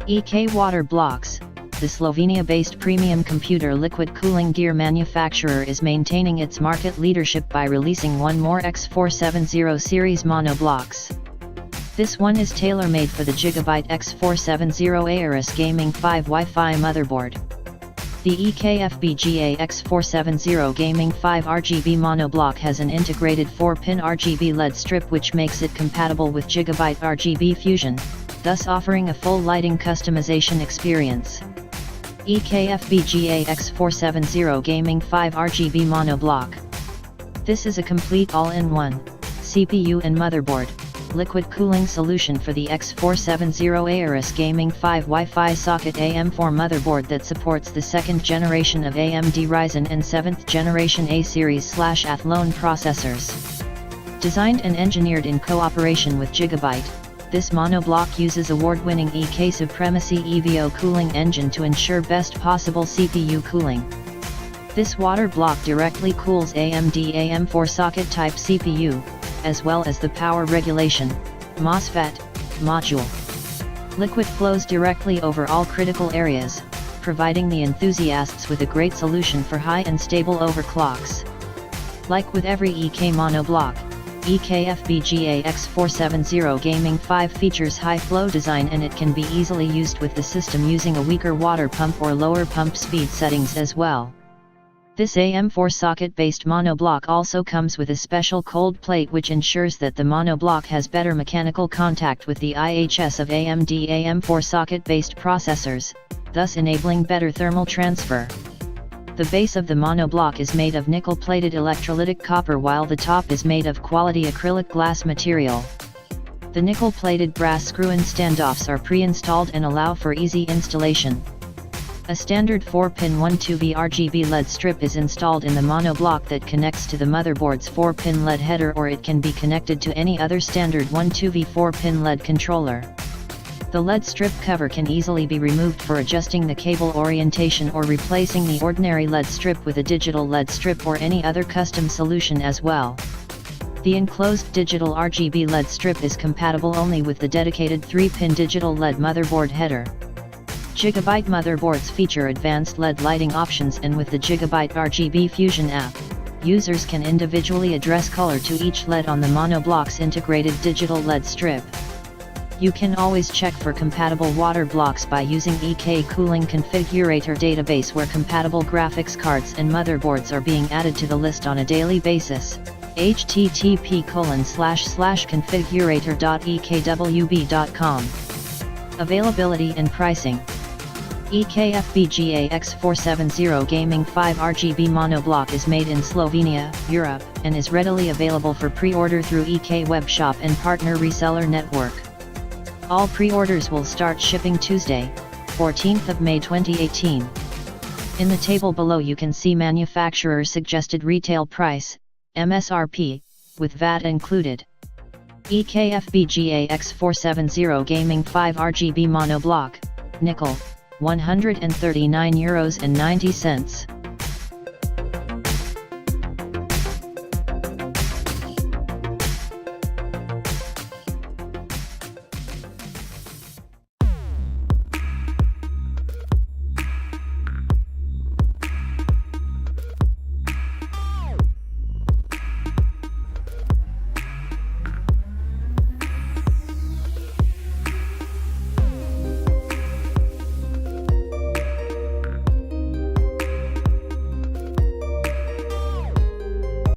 EK Water Blocks. The Slovenia-based premium computer liquid cooling gear manufacturer is maintaining its market leadership by releasing one more X470 series monoblocks. This one is tailor-made for the GIGABYTE X470 Aorus Gaming 5 Wi-Fi motherboard. The GIGABYTE X470 Gaming 5 RGB monoblock has an integrated 4-pin RGB LED strip which makes it compatible with GIGABYTE RGB Fusion, thus offering a full lighting customization experience. GIGABYTE X470 Gaming 5 RGB monoblock. This is a complete all-in-one CPU and motherboard liquid cooling solution for the X470 Aorus Gaming 5 Wi-Fi socket AM4 motherboard that supports the 2nd generation of AMD Ryzen and 7th generation A-series/Athlone processors. Designed and engineered in cooperation with GIGABYTE, this monoblock uses award-winning EK Supremacy EVO cooling engine to ensure best possible CPU cooling. This water block directly cools AMD AM4 socket type CPU, as well as the power regulation MOSFET module. Liquid flows directly over all critical areas, providing the enthusiasts with a great solution for high and stable overclocks. Like with every EK monoblock, GIGABYTE X470 Gaming 5 features high flow design, and it can be easily used with the system using a weaker water pump or lower pump speed settings as well. This AM4 socket-based monoblock also comes with a special cold plate which ensures that the monoblock has better mechanical contact with the IHS of AMD AM4 socket-based processors, thus enabling better thermal transfer. The base of the monoblock is made of nickel-plated electrolytic copper while the top is made of quality acrylic glass material. The nickel-plated brass screw-in standoffs are pre-installed and allow for easy installation. A standard 4-pin 12V RGB LED strip is installed in the monoblock that connects to the motherboard's 4-pin LED header, or it can be connected to any other standard 12V 4-pin LED controller. The LED strip cover can easily be removed for adjusting the cable orientation or replacing the ordinary LED strip with a digital LED strip or any other custom solution as well. The enclosed digital RGB LED strip is compatible only with the dedicated 3-pin digital LED motherboard header. GIGABYTE motherboards feature advanced LED lighting options, and with the GIGABYTE RGB Fusion App, users can individually address color to each LED on the monoblock's integrated digital LED strip. You can always check for compatible water blocks by using EK Cooling Configurator database, where compatible graphics cards and motherboards are being added to the list on a daily basis. http://configurator.ekwb.com. Availability and pricing. GIGABYTE X470 Gaming 5 RGB monoblock is made in Slovenia, Europe, and is readily available for pre-order through EK Webshop and partner reseller network. All pre-orders will start shipping Tuesday, 14th of May 2018. In the table below you can see manufacturer suggested retail price, MSRP, with VAT included. GIGABYTE X470 Gaming 5 RGB monoblock, nickel, €139.90.